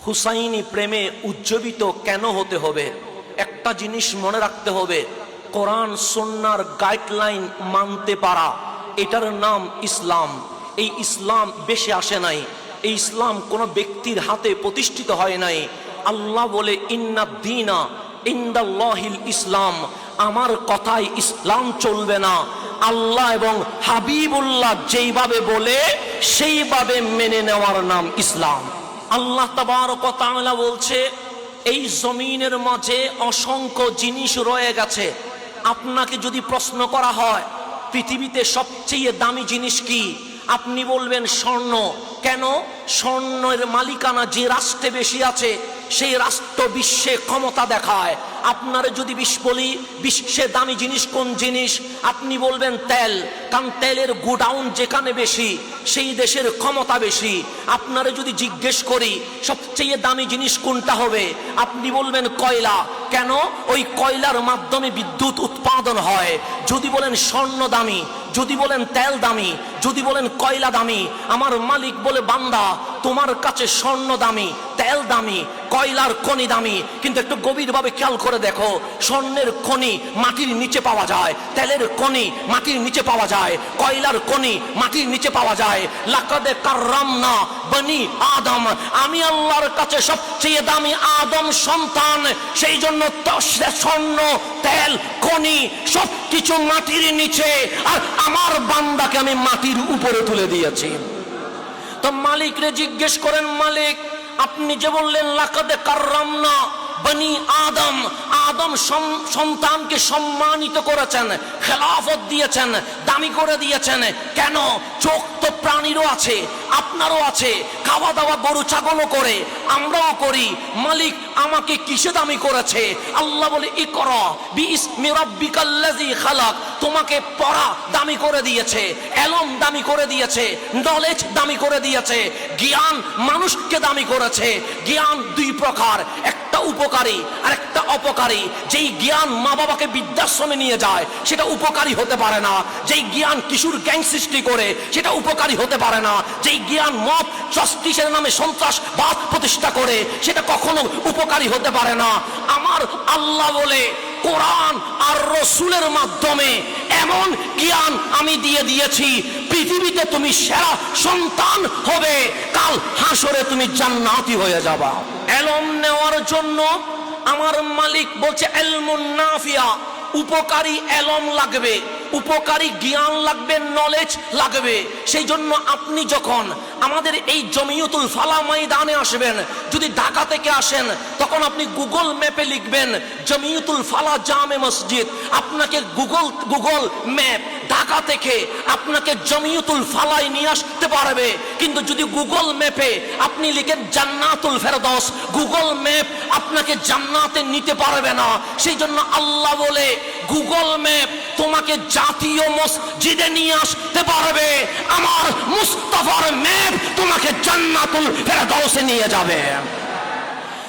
হুসাইনি প্রেমে উজ্জীবিত কেন হতে হবে? একটা জিনিস মনে রাখতে হবে, কোরআন সুন্নাহর গাইডলাইন মানতে পারা, এটার নাম ইসলাম। এই ইসলাম বেশি আসে নাই, এই ইসলাম কোনো ব্যক্তির হাতে প্রতিষ্ঠিত হয় নাই। আল্লাহ বলে ইন্না দীনা ইনদাল্লাহিল ইসলাম, আমার কথায় ইসলাম চলবে না, আল্লাহ এবং হাবিবুল্লাহ যেইভাবে বলে সেইভাবে মেনে নেওয়ার নাম ইসলাম। আল্লাহ তাবারক ওয়া তাআলা বলছে, এই জমিনের মাঝে অসংখ্য জিনিস রয়ে গেছে। আপনাকে যদি প্রশ্ন করা হয় পৃথিবীতে সবচেয়ে দামি জিনিস কি, আপনি বলবেন স্বর্ণ। কেন? স্বর্ণের মালিকানা যে রাষ্ট্রে বেশি আছে সেই রাষ্ট্র বিশ্বে ক্ষমতা দেখায়। আপনার যদি বলি বিশ্বে দামি জিনিস কোন জিনিস, আপনি বলবেন তেল, কারণ তেলের গোডাউন যেখানে বেশি সেই দেশের ক্ষমতা বেশি। আপনারা যদি জিজ্ঞেস করি সবচেয়ে দামি জিনিস কোনটা হবে, আপনি বলবেন কয়লা। কেন? ওই কয়লার মাধ্যমে বিদ্যুৎ উৎপাদন হয়। যদি বলেন স্বর্ণ দামি, যদি বলেন তেল দামি, যদি বলেন কয়লা দামি, আমার মালিক বলে বান্দা তোমার কাছে স্বর্ণ দামি, তেল দামি, কয়লার খনি দামি, কিন্তু একটু গভীরভাবে খেয়াল করে দেখো, স্বর্ণের খনি মাটির নিচে পাওয়া যায়, তেলের খনি মাটির নিচে পাওয়া যায়, কয়লার খনি মাটির নিচে পাওয়া যায়। লাকাদে কাররামনা বনি আদম, আমি আল্লাহর কাছে সবচেয়ে দামি আদম সন্তান। সেই জন্য স্বর্ণ, তেল, খনি সব কিছু মাটির নিচে, আর আমার বান্দাকে আমি মাটির উপরে তুলে দিয়েছি। তো মালিকরে জিজ্ঞেস করেন, মালিক আপনি যে বললেন লাকাদে কাররামনা বনি আদম, আদম সন্তানকে সম্মানিত করেছেন, খেলাফত দিয়েছেন, দামি করে দিয়েছেন, কেন? চোখ তো প্রাণীরও আছে, আপনারও আছে, খাওয়া দাওয়া গরু ছাগলও করে, আমরাও করি। মালিক আমাকে কিসে দামি করেছে? আল্লাহ বলে ইকরা বিইসমি রাব্বিকাল্লাযী খালাক, তোমাকে পড়া দামি করে দিয়েছে, এলম দামি করে দিয়েছে, নলেজ দামি করে দিয়েছে, জ্ঞান মানুষকে দামি করেছে। জ্ঞান দুই প্রকার, একটা উপকারী আর একটা অপকারী। যেই জ্ঞান মা বাবাকে বৃদ্ধাশ্রমে নিয়ে যায় সেটা উপকারী হতে পারে না। যেই জ্ঞান কিশোর গ্যাং সৃষ্টি করে সেটা উপকারী হতে পারে না। যেই জ্ঞান মত জস্টিসের নামে সন্ত্রাসবাদ প্রতিষ্ঠা করে সেটা কখনো উপকারী হতে পারে না। আমার আল্লাহ বলে কোরআন আর রসুলের মাধ্যমে এমন জ্ঞান আমি দিয়ে দিয়েছি, পৃথিবীতে তুমি সেরা সন্তান হবে, কাল হাসরে তুমি জান্নাতি হয়ে যাবা। এলম নেওয়ার জন্য আমার মালিক বলছে ইলমুন নাফিয়া, উপকারী এলম লাগবে, উপকারী জ্ঞান লাগবে, নলেজ লাগবে। সেই জন্য আপনি যখন আমাদের এই জমিয়তুল ফালা ময়দানে আসবেন, যদি ঢাকা থেকে আসেন তখন আপনি গুগল ম্যাপে লিখবেন জমিয়তুল ফালা জামে মসজিদ, আপনাকে গুগল ম্যাপ ঢাকা থেকে আপনাকে জমিয়তুল ফালায় নিয়ে আসতে পারবে। কিন্তু যদি গুগল ম্যাপে আপনি লিখেন জান্নাতুল ফেরদৌস, গুগল ম্যাপ আপনাকে জান্নাতে নিতে পারবে না। সেই জন্য আল্লাহ বলে গুগল ম্যাপ তোমাকে জাতীয় মসজিদে নিয়ে আসতে পারবে, আমার মুস্তাফার ম্যাপ তোমাকে জান্নাতুল ফেরদৌসে নিয়ে যাবে।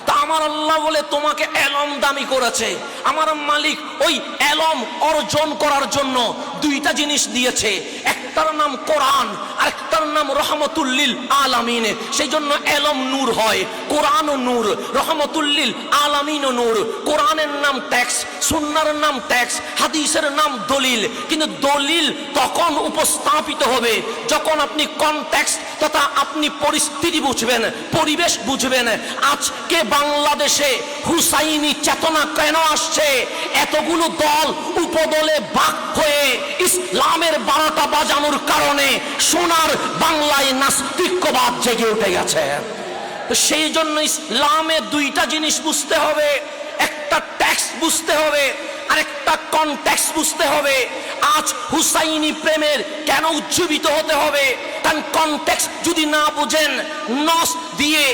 তা আমার আল্লাহ বলে তোমাকে এলম দামি করেছে। আমার মালিক ওই এলম অর্জন করার জন্য দুইটা জিনিস দিয়েছে, একটার নাম কোরআন আর একটার নাম রহমতুল লিল আলামিন। সেই জন্য এলম নূর হয়, কোরআনও নূর, রহমতুল লিল আলামিনও নূর। কোরআনের নাম টেক্সট, সুন্নাহর নাম টেক্সট, হাদিসের নাম দলিল। কিন্তু দলিল তখন উপস্থাপিত হবে যখন আপনি কনটেক্সট তথা আপনি পরিস্থিতি বুঝবেন, পরিবেশ বুঝবেন। আজকে বাংলাদেশে হুসাইনি চেতনা কেন আসছে? এতগুলো দল উপদলে ভাগ হয়ে ইসলামের 12টা বাজানোর কারণে সোনার বাংলায় নাস্তিক্যবাদ জেগে উঠে গেছে। তো সেই জন্য ইসলামে দুইটা জিনিস বুঝতে হবে, একটা টেক্সট বুঝতে হবে আর একটা কনটেক্সট বুঝতে হবে। আজ হুসাইনি প্রেমের কেন উজ্জীবিত হতে হবে? কারণ কনটেক্সট যদি না বুঝেন, নস দিয়ে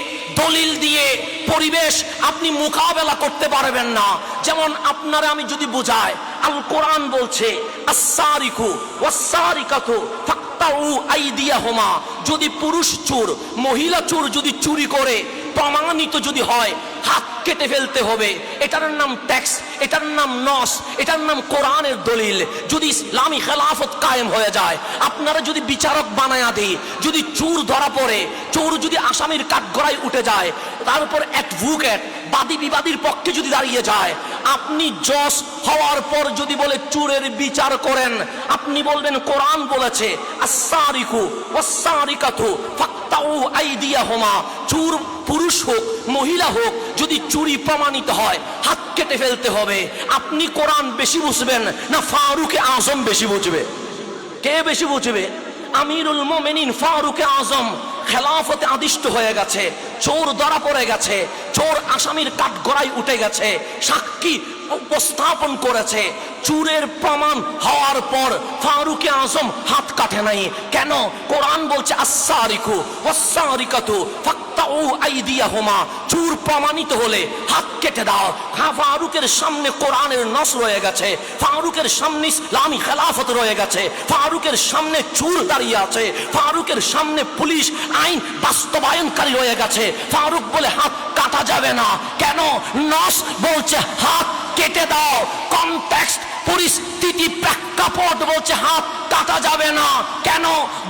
দলিল দিয়ে পরিবেশ আপনি মোকাবেলা করতে পারবেন না। যেমন আপনারা আমি যদি বোঝাই, আল কোরআন বলছে আস-সারিকু ওয়াস-সারিকাতু ফাকতাউ আইদিয়াহুমা, যদি পুরুষ চোর মহিলা চোর যদি চুরি করে প্রমাণিত যদি হয় হাত কেটে ফেলতে হবে। এটার নাম ট্যাক্স, এটার নাম নস, এটার নাম কোরআনের দলিল। যদি ইসলামী খেলাফত কায়েম হয়ে যায়, আপনারা যদি বিচারক বানায়া দেয়, যদি চোর ধরা পড়ে, চোর যদি আসামির কাঠগড়ায় উঠে যায়, তার উপর অ্যাডভোকেট বাদী বিবাদীর পক্ষে যদি দাঁড়িয়ে যায়, আপনি জজ হওয়ার পর যদি বলে চোরের বিচার করেন, আপনি বলবেন কোরআন বলেছে আস-সারিকু ওয়াস-সারিকাতু ফাকতাউ আইদিয়াহুমা, চোর পুরুষ হোক মহিলা হোক যদি চুরি প্রমাণিত হয় হাত কেটে ফেলতে হবে। আপনি কোরআন বেশি বুঝবেন না ফারুকে আজম বেশি বুঝবে? কে বেশি বুঝবে? আমিরুল মোমিনিন ফারুকে আজম খেলাফতে আদিষ্ট হয়ে গেছে, চোর ধরা পড়ে গেছে, চোর আসামির কাঠগড়ায় উঠে গেছে, সাক্ষী উপস্থাপন করেছে, চুরের প্রমাণ হওয়ার পর ফারুকে আজম হাত কাটে নাই। কেন? কোরআন বলছে আস-সারিকু ওয়াস-সারিকাতু ফাকতাউ আইদিয়াহুমা, চুর প্রমাণিত হলে হাত কেটে দাও। হ্যাঁ, ফারুকের সামনে কোরআনের নস রয়ে গেছে, ফারুকের সামনে ইসলামী খেলাফত রয়ে গেছে, ফারুকের সামনে চুর দাঁড়িয়ে আছে, ফারুকের সামনে পুলিশ আইন বাস্তবায়নকারী রয়ে গেছে। ফারুক বলে হাত কাটা যাবে না। কেন? নস বলছে হাত কেটে দাও। কনটেক্সট, পরিস্থিতি, প্রেক্ষাপট বলছে হাত কাটা যাবে না। কেন?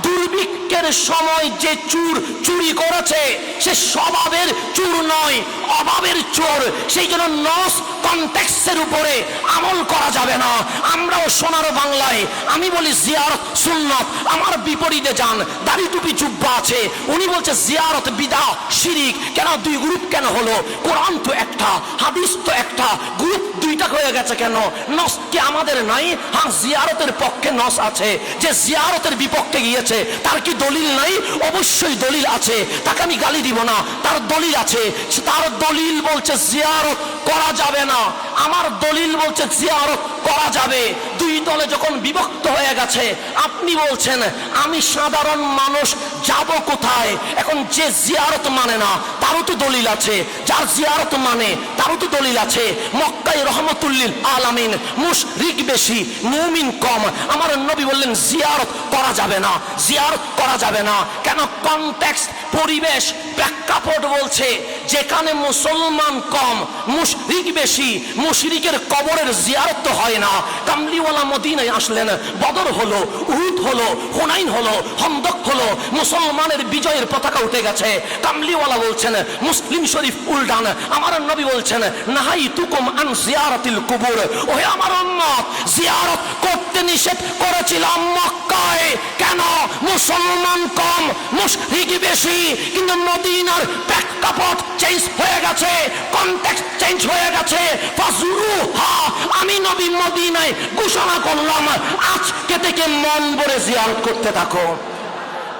দুর্ভিক্ষের সময় যে চোর চুরি করেছে সে স্বভাবের চোর নয়, অভাবের চোর। সেই জন্য নস কনটেক্সটের উপরে আমল করা যাবে না। আমরাও সোনার বাংলায় আমি বলি জিয়ারত সুন্নাত, আমার বিপরীতে যান, দাড়ি টুপি জুব্বা আছে, উনি বলছে জিয়ারত বিদআত শিরিক। কেন দুই গ্রুপ কেন হলো? কোরআন তো একটা, হাদিস তো একটা, গ্রুপ দুইটা হয়ে গেছে কেন? নস কি আমাদের নাই? হ্যাঁ, জিয়ারতের পক্ষে নস আছে। যে জিয়ারতের বিপক্ষে গিয়েছে তার কি দলিল নাই? অবশ্যই দলিল আছে, তাকে আমি গালি দিব না, তার দলিল আছে। তার দলিল বলছে জিয়ারত করা যাবে না, আমার দলিল বলছে জিয়ারত করা যাবে। দুই দলে যখন বিভক্ত হয়ে গেছে, আপনি বলছেন আমি সাধারণ মানুষ যাব কোথায়? এখন যে জিয়ারত মানে না তারও তো দলিল আছে, যার জিয়ারত মানে তারও তো দলিল আছে। মক্কায় রহমতুল্লিল আলামিন, মুশরিক বেশি মুমিন কম। আমার নবী বললেন জিয়ারত করা যাবে না, জিয়ারত করা যাবে না। কেন? কনটেক্সট, পরিবেশ, প্রেক্ষাপট বলছে যেখানে মুসলমান কম মুশরিক বেশি, মুশরিকের কবরের জিয়ারত তো হয় না। কামলিওয়ালা মদিনায় আসলেন, বদর হলো, উহুদ হলো, হুনাইন হলো, খন্দক হলো, মুসলমানের বিজয়ের পতাকা উঠে গেছে। কামলিওয়ালা বলছেন মুসলিম শরীফ উল্টান, আমার নবী বলছেন নাহাইতুকুম আন জিয়ারাতিল কুবুর, ওহে আমার উম্মত জিয়ারত করতে নিষেধ করেছিলাম মক্কায়। কেন? মুসলমান কম মুশরিক বেশি। কিন্তু মদিনার প্রেক্ষাপট চেঞ্জ হয়ে গেছে, কনটেক্সট চেঞ্জ হয়ে গেছে। ফাজুরুহা, আমি নবী মদিনায় ঘোষণা করলাম আজকে থেকে মন ভরে জিয়ারত করতে থাকো।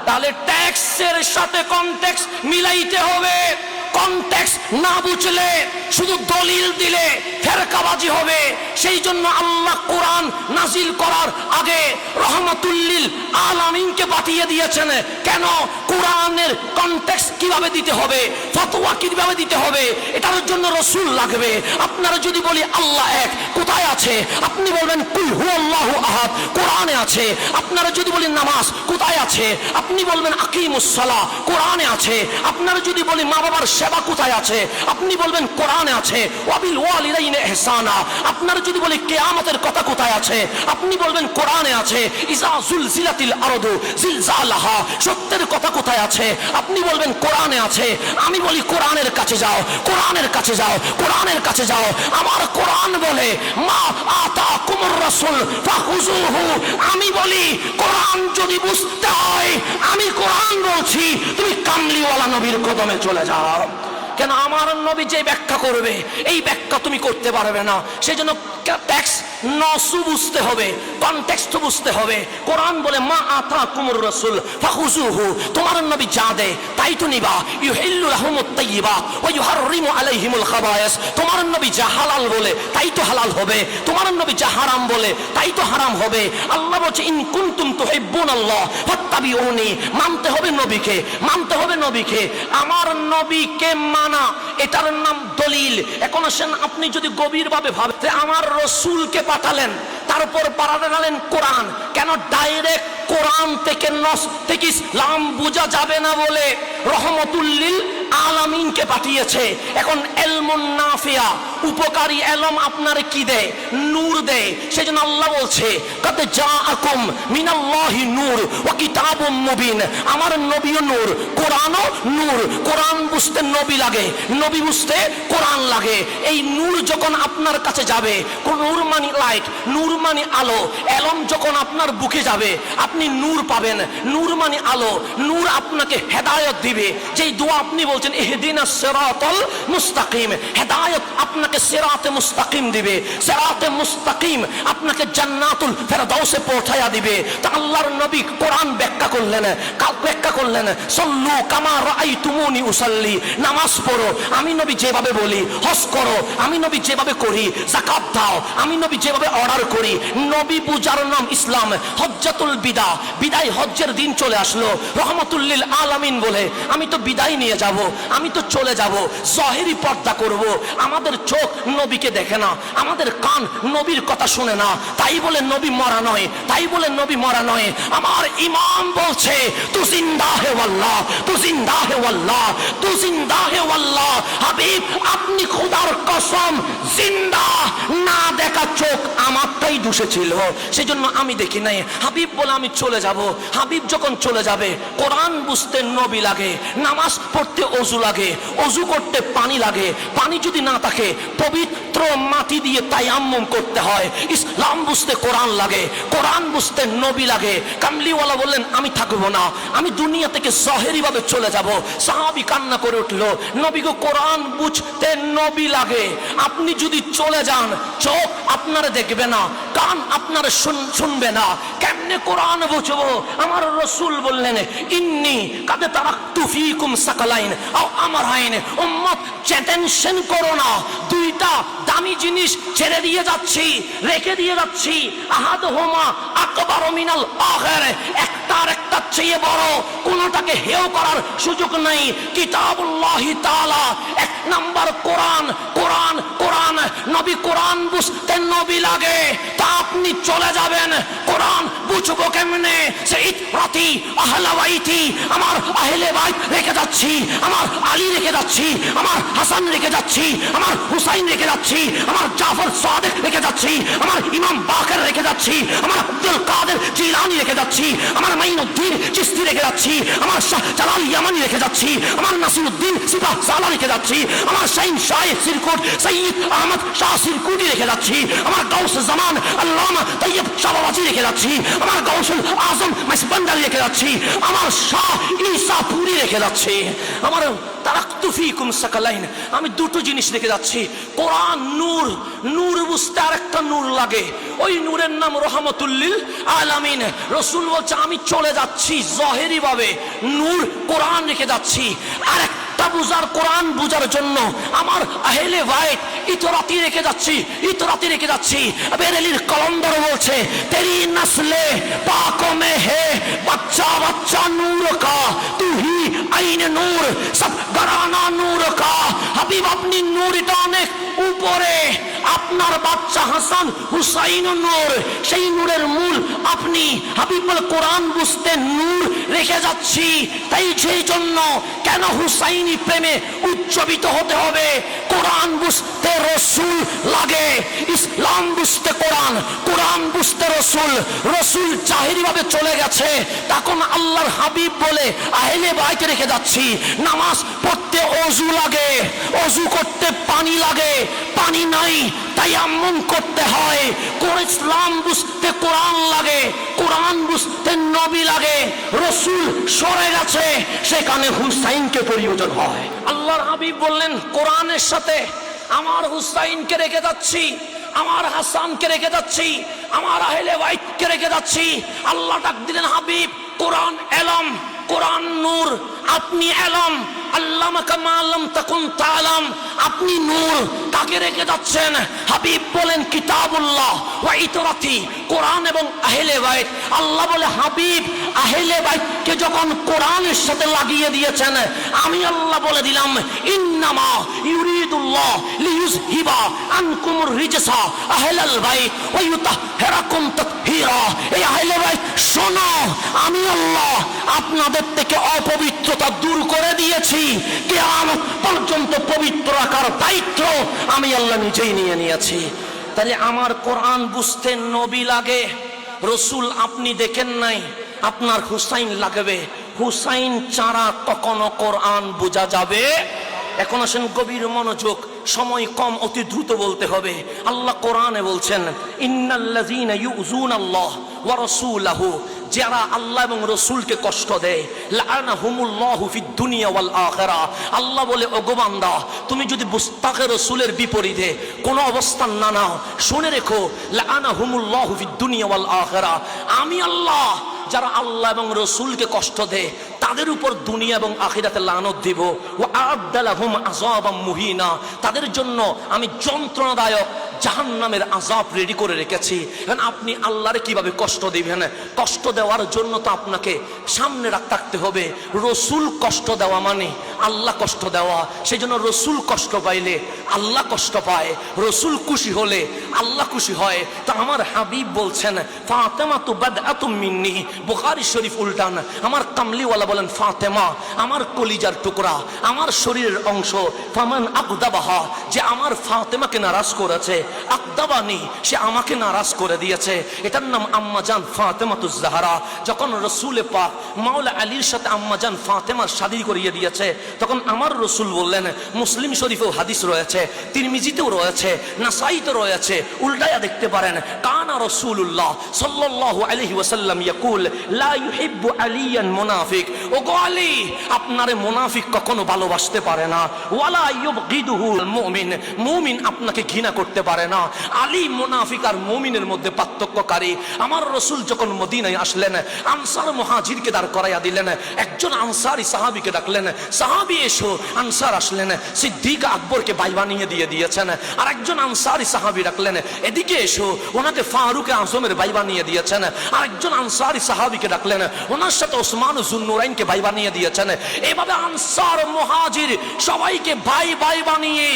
তাহলে ট্যাক্সের সাথে কনটেক্সট মিলাইতে হবে। কনটেক্সট না বুঝলে, শুধু দলিল দিলে ফেরকাবাজি হবে। সেই জন্য আল্লাহ কোরআন নাজিল করার আগে রহমাতুল্লিল আলামিনকে পাঠিয়ে দিয়েছেন। কেন? কোরআনের কনটেক্সট কিভাবে দিতে হবে, ফতোয়া কিভাবে দিতে হবে, এটার জন্য রাসূল লাগবে। আপনারা যদি বলি আল্লাহ এক, কোথায় আছে? আপনি বলবেন কুল হুয়াল্লাহু আহাদ, কোরআনে আছে। আপনারা যদি বলি নামাজ কোথায় আছে? আপনি বলবেন আকিমুস সালাহ, কোরআনে আছে। আপনারা যদি বলি মা বাবার সেবা কোথায় আছে? আপনি বলবেন কোরআনে আছে। ওয়াবিল ওয়ালিদাইনি ইহসানা, আপনারা যদি বলি কিয়ামতের কথা কোথায় আছে? আপনি বলবেন কোরআনে আছে। ইজা জুলজিলাতিল আরদু জিলজালাহা, সত্যের কথা কোথায় আছে? আপনি বলবেন কোরআনে আছে। আমি বলি কোরআনের কাছে যাও, কোরআনের কাছে যাও, কোরআনের কাছে যাও। আমার কোরআন বলে মা আতাকুমুর রাসূল ফাখুযুহু। আমি বলি কোরআন যদি বুঝতে হয়, আমি কোরআন বলছি, তুমি কামলিওয়ালা নবীর কদমে চলে যাও। কেন? আমার নবী যে ব্যাখ্যা করবে এই ব্যাখ্যা তুমি করতে পারবে না। সেই জন্য ট্যাক্স নসু বুঝতে হবে, কনটেক্সট বুঝতে হবে। কোরআন বলে মা আতাকুমুর রাসূল ফাখুযুহু, তোমার নবী যা দেয় তাই তো নিবা। ইউহিল্লু লাহুমুত তাইয়্যিবাত ওয়া ইউহাররিমু আলাইহিমুল খাবায়েস, তোমার নবী যা হালাল বলে তাই তো হালাল হবে, তোমার নবী যা হারাম বলে তাই তো হারাম হবে। আল্লাহ বলছে ইন কুনতুম তুহিব্বুনাল্লাহ ফাত্তাবিউনি, মানতে হবে নবীকে, মানতে হবে নবীকে। আমার নবীকে মানা, এটার নাম দলিল। এখন আসেন, আপনি যদি গভীরভাবে ভাবতে, আমার রাসূলকে পাঠালেন, তারপর পাঠালেন কোরআন। কেন? ডাইরেক্ট কোরআন থেকে নস থেকে ইসলাম বোঝা যাবে না বলে রহমতুল্লিল আলামিনকে পাঠিয়েছে। এখন ইলমুন নাফিয়া, উপকারী এলম আপনারে কি দেয়? নূর দেয়। সেজন্য আল্লাহ বলছে কাদ জাআকুম মিনাল্লাহি নূর ওয়া কিতাবুম মুবিন। আমার নবীও নূর, কোরআনও নূর। কোরআন বুঝতে নবী লাগে, নবী বুঝতে কোরআন লাগে। এই নূর যখন আপনার কাছে যাবে, নূর মানে লাইট, নূর মানে আলো। এলম যখন আপনার বুকে যাবে আপনি নূর পাবেন। নূর মানে আলো। নূর আপনাকে হেদায়েত দিবে। যেই দোয়া আপনি বলছেন ইহদিনাস সিরাতাল মুস্তাকিম, হেদায়েত আপনাকে সিরাতে মুস্তাকিম দিবে। সিরাতে মুস্তাকিম আপনাকে জান্নাতুল ফেরদাউসে পৌঁছায়া দিবে। তা আল্লাহর নবী কোরআন ব্যাখ্যা করলেন, সল্লু কামা রাআইতুমুনি উসাল্লি, নামাজ পড়ো আমি নবী যেভাবে বলি, হজ করো আমি নবী যেভাবে করি, যাকাত দাও আমি নবী যেভাবে অর্ডার করি। নবী পূজার নাম ইসলাম। হজ্জাতুল বিদা, বিদায় হজ্জের দিন চলে আসলো, রহমাতুল লিল আলামিন বলে আমি তো বিদায় নিয়ে যাব, আমি তো চলে যাব, জাহেরি পর্দা করব। আমাদের চোখ নবীকে দেখে না, আমাদের কান নবীর কথা শুনে না, তাই বলে নবী মরা নয়, তাই বলে নবী মরা নয়। আমার ইমাম বলছে তু জিন্দা হে ওয়াল্লাহ, তু জিন্দা হে ওয়াল্লাহ, তু জিন্দা হে ওয়াল্লাহ। হাবিব আপনি খোদার কসম জিন্দা, না দেখা চোখ আমারটাই দুষেছিল, সেজন্য আমি দেখি নাই। হাবিব বলে আমি চলে যাব। হাবিব যখন চলে যাবে কোরআন বুঝতে নবী লাগে, নামাজ পড়তে অজু লাগে, অজু করতে পানি লাগে, পানি যদি না থাকে পবিত্র মাটি দিয়ে তায়াম্মুম করতে হয়। ইসলাম বুঝতে কোরআন লাগে, কোরআন বুঝতে নবী লাগে। কামলিওয়ালা বললেন আমি থাকবো না, আমি দুনিয়া থেকে জাহেরি ভাবে চলে যাব। সাহাবী কান্না করে উঠলো, নবী গো কোরআন বুঝতে নবী লাগে। আপনি যদি চলে যান চোখ আপনারা দেখবে না, কান আপনারা শুনবে না, কেমনে কোরআন বুঝবো? আমার রাসূল বললেন ইন্নী কাদ তারাকতু ফীকুম সাকালাইন আও আমরাইন। উম্মত টেনশন করো না, দুইটা দামি জিনিস ছেড়ে দিয়ে যাচ্ছি, রেখে দিয়ে যাচ্ছি। আহাদুহুমা আকবারু মিনাল আখির, একটার একটা চেয়ে বড়, কোনটাকে হেয় করার সুযোগ নাই। কিতাবুল্লাহি তাআলা, এক নাম্বার কোরআন, কোরআন, কোরআন। নবী কোরআন বুঝতে নবী লাগে, তা আপনি চলে যাবেন কোরআন বুঝবো কেমনে? সেই রাতি আহলে বাইতি, আমার আহলে বাইত রেখে যাচ্ছি, আমার আলী রেখে যাচ্ছি, আমার হাসান রেখে যাচ্ছি, আমার হুসাইন রেখে যাচ্ছি, আমার জাফর সাদেক রেখে যাচ্ছি, আমার ইমাম বাকের রেখে যাচ্ছি, আমার আব্দুল কাদের জিলানী রেখে যাচ্ছি, আমার মাইনুদ্দিন চিশতি রেখে যাচ্ছি, আমার শাহ জালাল ইয়ামানি রেখে যাচ্ছি, আমার নাসিরউদ্দিন সিপাহ সালা রেখে যাচ্ছি, আমার শাইন শাহ সিরকুট সৈয়দ আহমদ শাহ সিরকুটি রেখে যাচ্ছি, আমার গাউস জামান আল্লামা তৈয়ব শাহবাজি রেখে যাচ্ছি, আমার গাউসুল আজম মাসবান্দারি রেখে যাচ্ছি, আমার শাহ ঈসা পুরি রেখে যাচ্ছি, আমার তারাকতু ফীকুম সাকালাইন। আমি দুটো জিনিস রেখে যাচ্ছি, কোরআন নূর, নূর বুঝতে আরেকটা নূর লাগে, ওই নূরের নাম রহমাতুল লিল আলামিন। রাসূল বলছে আমি চলে যাচ্ছি জাহেরি ভাবে, নূর কোরআন রেখে যাচ্ছি। আর একটা বুঝার, কোরআন বুঝার জন্য আমার আহলে বাইত ইতরাতি রেখে যাচ্ছি, ইতরাতি রেখে যাচ্ছি। বেরেলির কলন্দর বলছে তেরি নসলে পাকো মে হে বাচ্চা বাচ্চা নূর কা, তু হি আইন নূর সব গরানা নূর কা। হাবিব আপনি নূর, এটা অনেক উপরে। আপনার বাচ্চা হাসান হুসাইন নূর, সেই নূরের মূল আপনি। হাবিব বলে কোরআন বুঝতে নূর রেখে যাচ্ছি। তাই সেই জন্য কেন হুসাইনি প্রেমে উজ্জীবিত হতে হবে? কোরআন বুঝতে রাসূল লাগে, ইসলাম বুঝতে কোরআন, কোরআন বুঝতে রাসূল। রাসূল জাহেরি ভাবে চলে গেছে, তখন আল্লাহর হাবিব বলে আহলে বাইত রেখে যাচ্ছি। নামাজ পড়তে অজু লাগে, অজু করতে পানি লাগে, পানি নাই তায়াম্মুম করতে হয়। ইসলাম বুঝতে কোরআন লাগে, কোরআন বুঝতে নবী লাগে। রাসূল সরে গেছে, সেখানে হুসাইনকে প্রয়োজন হয়। আল্লাহর হাবিব বললেন কোরআনের সাথে আমার হুসাইনকে রেখে যাচ্ছি, আমার হাসানকে রেখে যাচ্ছি, আমার আহলে বাইতকে রেখে যাচ্ছি। আল্লাহ ডাক দিলেন হাবিব কোরআন এলম, কোরআন নূর, আপনি এলম। আল্লামাকা মা লাম তাকুন তাআলাম, আপনি নূর। কাকে রেখে যাচ্ছেন? হাবিব বলেন কিতাবুল্লাহ ওয়া ইতরাতি, কোরআন এবং আহলে বাইত। আল্লাহ বলে হাবিব আহলে বাইতকে যখন কোরআনের সাথে লাগিয়ে দিয়েছেন, আমি আল্লাহ বলে দিলাম ইন্নামা ইউরিদুল্লাহ লিইউযহিবা আনকুমুর রিজসা আহলাল বাইত ওয়া ইউতাহহিরাকুম তাতহীরা। এই আহলে বাইত শোনো, আমি আল্লাহ আপনাদের থেকে অপবিত্র অপবিত্রতা দূর করে দিয়েছি। কিয়ামত পর্যন্ত পবিত্র রাখার দায়িত্ব আমি আল্লাহ নিজেই নিয়ে নিয়েছি। তাহলে আমার কোরআন বুঝতে নবী লাগে, রসুল আপনি দেখেন নাই, আপনার হুসাইন লাগবে। হুসাইন ছাড়া কখনো কোরআন বোঝা যাবে? এখন আসেন গভীর মনোযোগ, সময় কম, অতি দ্রুত বলতে হবে। আল্লাহ কোরআনে বলছেন, ইন্নাল্লাযীনা ইউযুনাল্লাহ ওয়া রাসূলাহু, যারা আল্লাহ এবং রসুলকে কষ্ট দেয়, লাআনাহুমুল্লাহু ফিদ দুনিয়া ওয়াল আখিরা। আল্লাহ বলে, ওগো বান্দা, তুমি যদি মুস্তাকে রসুলের বিপরীতে কোনো অবস্থান না নাও, শুনে রেখো, লাআনাহুমুল্লাহু ফিদ দুনিয়া ওয়াল আখিরা, আমি আল্লাহ যারা আল্লাহ এবং রসুলকে কষ্ট দেয় তাদের উপর দুনিয়া এবং আখিরাতে লানত দিব। ওয়া আ'আদ্দা লাহুম আযাবাম মুহিনা, তাদের জন্য আমি যন্ত্রণাদায়ক জাহান্নামের আযাব রেডি করে রেখেছি। এখন আপনি আল্লাহরে কিভাবে কষ্ট দিবেন? কষ্ট দেওয়ার জন্য তো আপনাকে সামনে রাখতে হবে। রসুল কষ্ট দেওয়া মানে আল্লাহ কষ্ট দেওয়া। সেই জন্য রসুল কষ্ট পাইলে আল্লাহ কষ্ট পায়, রসুল খুশি হলে আল্লাহ খুশি হয়। তা আমার হাবিব বলছেন, ফাতেমা তু বাদআতুম মিন্নি, বুখারী শরীফ উল্টান, আমার কামলিওয়ালা বলেন, ফাতেমা আমার কলিজার টুকরা, আমার শরীরের অংশ। ফামান আকদাবাহা, যে আমার ফাতেমাকে নারাজ করেছে, আকদাবানি, সে আমাকে নারাজ করে দিয়েছে। এটার নাম আম্মাজান ফাতেমাতুজ জাহরা। যখন রসুলে পাক মাওলা আলীর সাথে আম্মাজান ফাতেমার শাদী করিয়ে দিয়েছে, তখন আমার রসুল বললেন, মুসলিম শরীফেও হাদিস রয়েছে, তিরমিজিতেও রয়েছে, নাসাইতে রয়েছে, উল্টায়া দেখতে পারেন, কানা রাসূলুল্লাহ সাল্লাল্লাহু আলাইহি ওয়াসাল্লাম ইয়াকুল লা ইউহিব্বু আলিয়ান মুনাফিক, ওগো আলী, আপনারে মুনাফিক কখনো ভালোবাসতে পারে না। ওয়ালা ইউবগিদুহুল মুমিন, মুমিন আপনাকে ঘৃণা করতে পারে না। আলী মুনাফিক আর মুমিনের মধ্যে পার্থক্যকারী। আমার রসুল যখন মদিনায় আসলেন, আনসার মুহাজিরকে দাঁড় করাইয়া দিলেন, একজন আনসারী সাহাবীকে ডাকলেন, সাহাবী এসো। আনসার আসলেন, সিদ্দিক আকবরকে ভাই বানিয়ে দিয়ে দিয়েছেন। আর একজন আনসারী সাহাবী ডাকলেন, এদিকে এসো, ওনাকে ফারুক আজমের ভাই বানিয়ে দিয়েছেন। আর একজন আনসারী সাহাবীকে ডাকলেন, ওনার সাথে ওসমান যুন্নুরাইনকে ভাই বানিয়ে দিয়েছেন। এভাবে আনসার মুহাজির সবাইকে ভাই ভাই বানিয়ে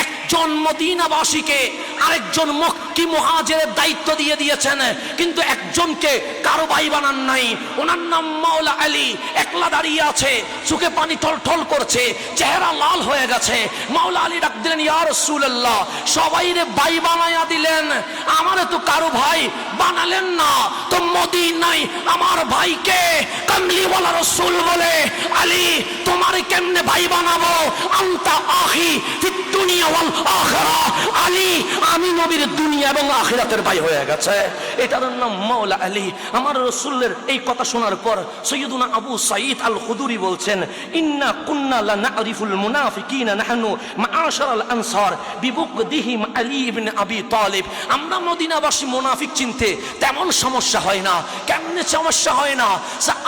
একজন মদিনাবাসীকে আরেকজন মক্কি মুহাজিরের দায়িত্ব দিয়ে দিয়েছেন, কিন্তু একজনকে কারো ভাই বানান নাই। ওনার নাম মাওলা আলী। একলা দাঁড়িয়ে আছে, চোখে পানি টলটল করছে, চেহারা লাল হয়ে গেছে। মাওলা আলী ডাক দিলেন, ইয়া রাসূলুল্লাহ, সবাইরে ভাই বানায়া দিলেন, আমারে তো কারো ভাই বানালেন না, তো মদিনায় আমার ভাইকে কামলিওয়ালা রসুল বলে, আলী তোমারে কেমনে ভাই বানাবো? আনতা আখি ফিদ দুনিয়া ওয়াল আখিরা, আলী আমি নবীর দুনিয়া এবং আখিরাতের ভাই হয়ে গেছে। এটার নাম মাওলা আলী। আমার রাসূলের এই কথা শোনার পর সাইয়্যিদুনা আবু সাঈদ আল খুদরি বলছেন, ইন্না কুন্না লা না'রিফুল মুনাফিকিনা নাহনু মাআশারাল আনসার বিবুগদিহিম আলী ইবনে আবি তালিব। আমরা মদিনাবাসী মুনাফিক চিনতে তেমন সমস্যা হয় না। কেমনে সমস্যা হয় না?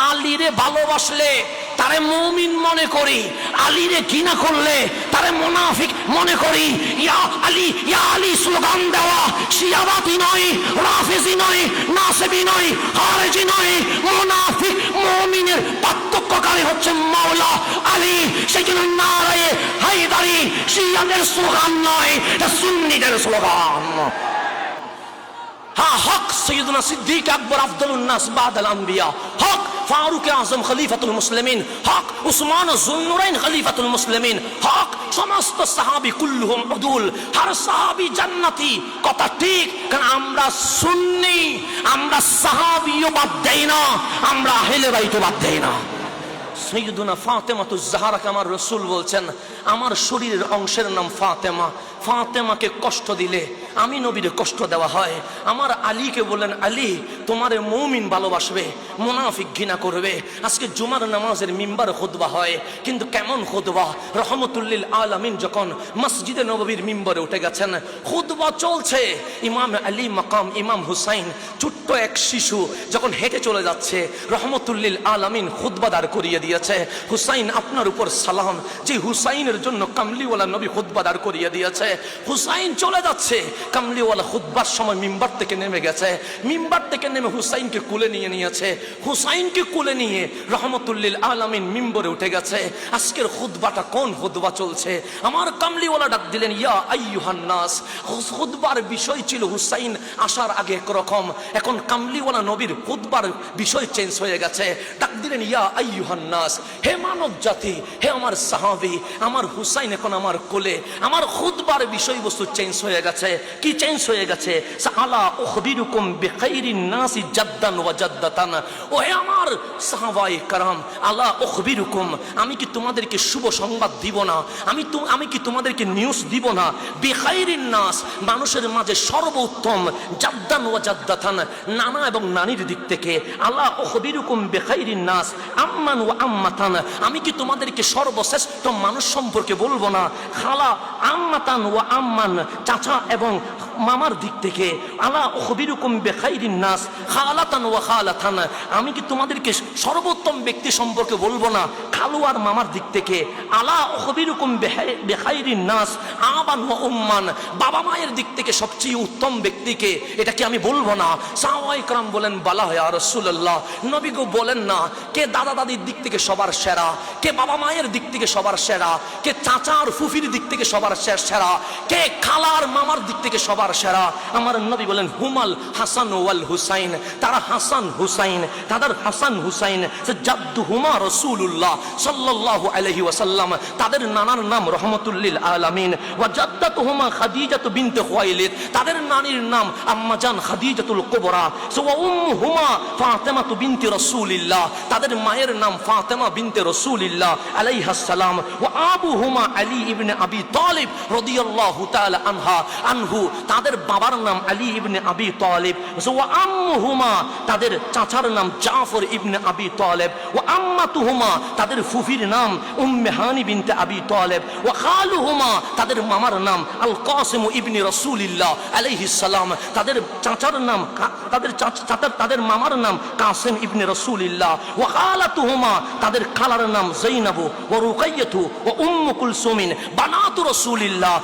আলীরে ভালোবাসলে তারে মুমিন মনে করি, আলীরে ঘৃণা করলে তারে মুনাফিক মনে করি। ইয়া আলী স্লোগান দেওয়া শিয়াবাতি নয়, রাফিজি নয়, নাসিবি নয়, খারেজি নয়। মুনাফিক মুমিনের পার্থক্যকারী হচ্ছে মাওলা আলী। সেই জন্য নারায়ে হায়দারি শিয়াদের স্লোগান নয়, এটা সুন্নিদের স্লোগান। হ্যাঁ, হক সৈয়দনা সিদ্দিক আকবর আফদলুন নাস বাদাল আম্বিয়া, হক ফারুক আজম খলিফাতুল মুসলিমিন, হক উসমান যুন্নুরাইন খলিফাতুল মুসলিমিন, হক সমস্ত সাহাবী কুল্লুহুম উদুল, হর সাহাবী জান্নাতি। কথা ঠিক, কারণ আমরা সুন্নি, আমরা সাহাবীও বাদ দেই না, আমরা আহলে বাইতও বাদ দেই না। সাইয়্যিদুনা ফাতেমাতুজ জাহরাকে আমার রাসূল বলছেন, আমার শরীরের অংশের নাম ফাতেমা। ফাতেমাকে কষ্ট দিলে আমি নবীর কষ্ট দেওয়া হয়। আমার আলীকে বলেন, আলী তোমারে মুমিন ভালোবাসবে, মুনাফিক ঘৃণা করবে। আজকে জুমার নামাজের মিম্বার খুতবা হয়, কিন্তু কেমন খুতবা! রহমতুল্লিল আলামিন যখন মসজিদে নববীর মিম্বরে উঠে গেছেন, খুতবা চলছে, ইমাম আলী মাকাম ইমাম হুসাইন ছোট্ট এক শিশু যখন হেঁটে চলে যাচ্ছে, রহমতুল্লিল আলামিন খুতবা দাঁড় করিয়ে দিয়েছে, হুসাইন আপনার উপর সালাম। যে হুসাইনের জন্য কামলিওয়ালা নবী খুতবা দাঁড় করিয়ে দিয়েছে, হুসাইন চলে যাচ্ছে, কামলিওয়ালা খুতবার সময় মিম্বার থেকে নেমে গেছে, মিম্বার থেকে নেমে হুসাইনকে কুলে নিয়েছে, হুসাইনকে কুলে নিয়ে রহমতুল্লিল আলামিন মিম্বরে উঠে গেছে। আজকের খুতবাটা কোন খুতবা চলছে? আমার কামলিওয়ালা ডাক দিলেন, ইয়া আইয়ুহান নাস। খুতবার বিষয় ছিল হুসাইন আসার আগে একরকম, এখন কামলিওয়ালা নবীর খুতবার বিষয় চেঞ্জ হয়ে গেছে। ডাক দিলেন, ইয়া আইয়ুহান নাস, হে মানব জাতি, হে আমার সাহাবী, আমার হুসাইন এখন আমার কোলে। আমার খুতবার বিষয়বস্তু চেঞ্জ হয়ে গেছে। কি চেঞ্জ হয়ে গেছে? আলা উখবিরুকুম বিখাইরিন নাসি জাদ্দান ওয়া জাদ্দাতান। ও হে আমার সাহাবায়ে کرام, আলা উখবিরুকুম, আমি কি তোমাদেরকে শুভ সংবাদ দিব না? আমি কি তোমাদেরকে নিউজ দিব না? বিখাইরিন নাস, মানুষের মাঝে সর্বোত্তম, জাদ্দান ওয়া জাদ্দাতান, নানা এবং নানির দিক থেকে। আলা উখবিরুকুম বিখাইরিন নাস আম্মান ওয়া আম্মাতান, আমি কি তোমাদেরকে সর্বশ্রেষ্ঠ মানুষ সম্পর্কে বলবো না? খালা আম্মাতান ওয়া আম্মান, চাচা এবং মামার দিক থেকে। আলা উখবিরুকুম বিখাইরিন নাস খালাতান ওয়া খালাতান, আমি কি তোমাদেরকে সর্বোত্তম ব্যক্তি সম্পর্কে বলবো না? খালু আর মামার দিক থেকে। আলা উখবিরুকুম বিখাইরিন নাস আবান ওয়া উম্মান, বাবা মায়ের দিক থেকে সবচেয়ে উত্তম ব্যক্তিকে, এটা কি আমি বলবো না? সাহাবায়ে کرام বলেন, বালা ইয়া রাসূলুল্লাহ, নবী গো বলেন না, কে দাদা দাদির দিক থেকে সবার সেরা, কে বাবা মায়ের দিক থেকে সবার সেরা, কে চাচা আর ফুফির দিক থেকে সবার সেরা, কে খালা আর মামার দিক থেকে সবার সেরা? আমার নবী বলেন, হুমাল হাসান ওয়াল হুসাইন, তারা হাসান হুসাইন, তাদের হাসান হুসাইন জাদ্দুহুমা রাসূলুল্লাহ সাল্লাল্লাহু আলাইহি ওয়াসাল্লাম, তাদের নানার নাম রহমাতুল্লিল আলামিন। ওয়া জাদ্দাতুহুমা খাদিজাতু বিনত খুয়াইলিদ, তাদের নানির নাম আম্মাজান খাদিজাতুল কুবরা। ওয়া উম্মুহুমা ফাতেমাতু বিনতি রাসূলিল্লাহ, তাদের মায়ের নাম ফাতেমা বিনতে রাসূলিল্লাহ আলাইহিস সালাম। ওয়া আবুহুমা আলী ইবনে আবি তালিব রাদিয়াল্লাহু তাআলা আনহু, তাদের বাবার নাম আলী ইবনে আবি তালিব। ওয়া আম্মুহুমা, তাদের চাচার নাম জাফর ইবনে আবি তালিব। ওয়া আম্মাতুহুমা, তাদের ফুফির নাম উম্মে হানি বিনতে আবি তালিব। ওয়া খালুহুমা, তাদের মামার নাম আল কাসিম ইবনে রাসূলিল্লাহ আলাইহিস সালাম, তাদের চাচার নাম তাদের মামার নাম কাসিম ইবনে রাসূলিল্লাহ। ওয়া খালাতুহুমা, তাদের খালার নাম যায়নাবু ওয়া রুকাইয়াতু ওয়া উম্মু কুলসুমিন বানাতু রাসূলিল্লাহ,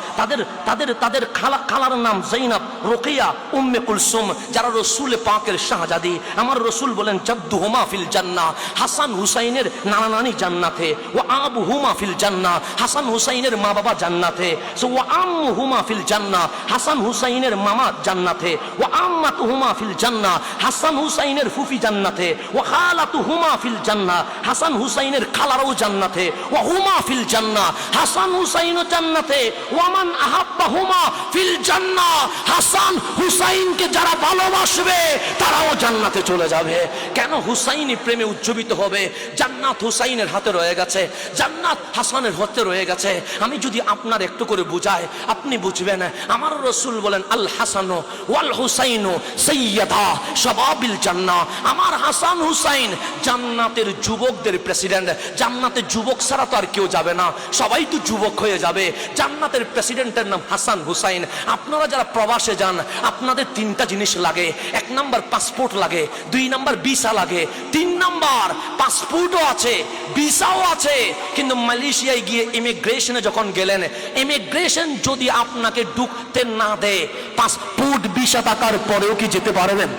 তাদের খালার নাম যায়নাব, রুকিয়া, উম্মে কুলসুম, যারা রাসূল পাকের শাহজাদি। আমার রাসূল বলেন, জাদ্দুহুমা ফিল জান্নাহ, হাসান হুসাইনের নানা নানি জান্নাতে। ওয়া আবুহুমা ফিল জান্নাহ, হাসান হুসাইনের মা বাবা জান্নাতে। ওয়া আম্মুহুমা ফিল জান্নাহ, হাসান হুসাইনের মামা জান্নাতে। ওয়া আম্মাতুহুমা ফিল জান্নাহ, হাসান হুসাইনের ফুফি জান্নাতে। ওয়া খালাতুহুমা ফিল জান্নাহ, হাসান হুসাইনের খালারাও জান্নাতে। ওয়া হুমা ফিল জান্নাহ, হাসান হুসাইনও জান্নাতে। ওয়া মান আহাব্বাহুমা ফিল জান্নাহ, হাসান হুসাইনকে যারা ভালোবাসবে তারাও জান্নাতে চলে যাবে। কেন? হুসাইনি প্রেমে উজ্জীবিত হবে। জান্নাত হুসাইনের হাতে রয়ে গেছে, জান্নাত হাসানের হাতে রয়ে গেছে। আমি যদি আপনার একটু করে বুঝাই, আপনি বুঝবেন। আমার রাসূল বলেন, আল হাসানু ওয়াল হুসাইনু সাইয়্যিদা শাবাবিল জান্নাহ, আমার হাসান হুসাইন জান্নাতের যুবকদের প্রেসিডেন্ট। জান্নাতে যুবক ছাড়া তো আর কেউ যাবে না, সবাই তো যুবক হয়ে যাবে। জান্নাতের প্রেসিডেন্টের নাম হাসান হুসাইন। আপনারা যারা প্রবাসে যান, আপনাদের তিনটা জিনিস লাগে। এক নাম্বার পাসপোর্ট লাগে, দুই নাম্বার ভিসা লাগে, তিন নাম্বার পাসপোর্টও আছে ভিসাও আছে। কিন্তু মালয়েশিয়ায় গিয়ে ইমিগ্রেশনে যখন গেলেন, ইমিগ্রেশন যদি আপনাকে ঢুকতে না দেয়, পাসপোর্ট ভিসা থাকার পরেও কি যেতে পারবেন?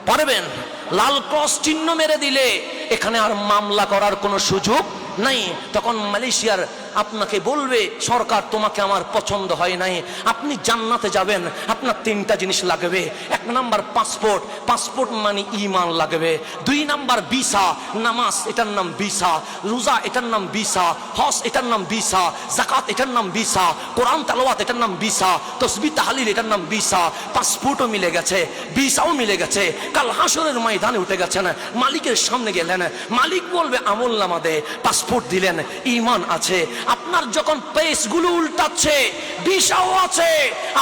পারবেন? লাল ক্রস চিহ্ন মেরে দিলে এখানে আর মামলা করার কোনো সুযোগ নাই। তখন মালয়েশিয়ার আপনাকে বলবে, সরকার তোমাকে আমার পছন্দ হয় নাই, আপনি জান্নাতে যাবেন, আপনার তিনটা জিনিস লাগবে। এক নাম্বার পাসপোর্ট, পাসপোর্ট মানে ঈমান লাগবে। দুই নাম্বার ভিসা, নামাজ এটার নাম ভিসা, রোজা এটার নাম ভিসা, হজ এটার নাম ভিসা, যাকাত এটার নাম ভিসা, কোরআন তেলাওয়াত এটার নাম ভিসা, তাসবিহ তাহলিল এটার নাম ভিসা। পাসপোর্টও মিলে গেছে, ভিসাও মিলে গেছে। কাল হাসরের ময়দানে উঠে গেছেন, মালিকের সামনে গেলেন, মালিক বলবে আমলনামা দে, পাসপোর্ট দিলেন, ঈমান আছে। আপনার যখন পেজগুলো উল্টাচ্ছে, ভিসাও আছে,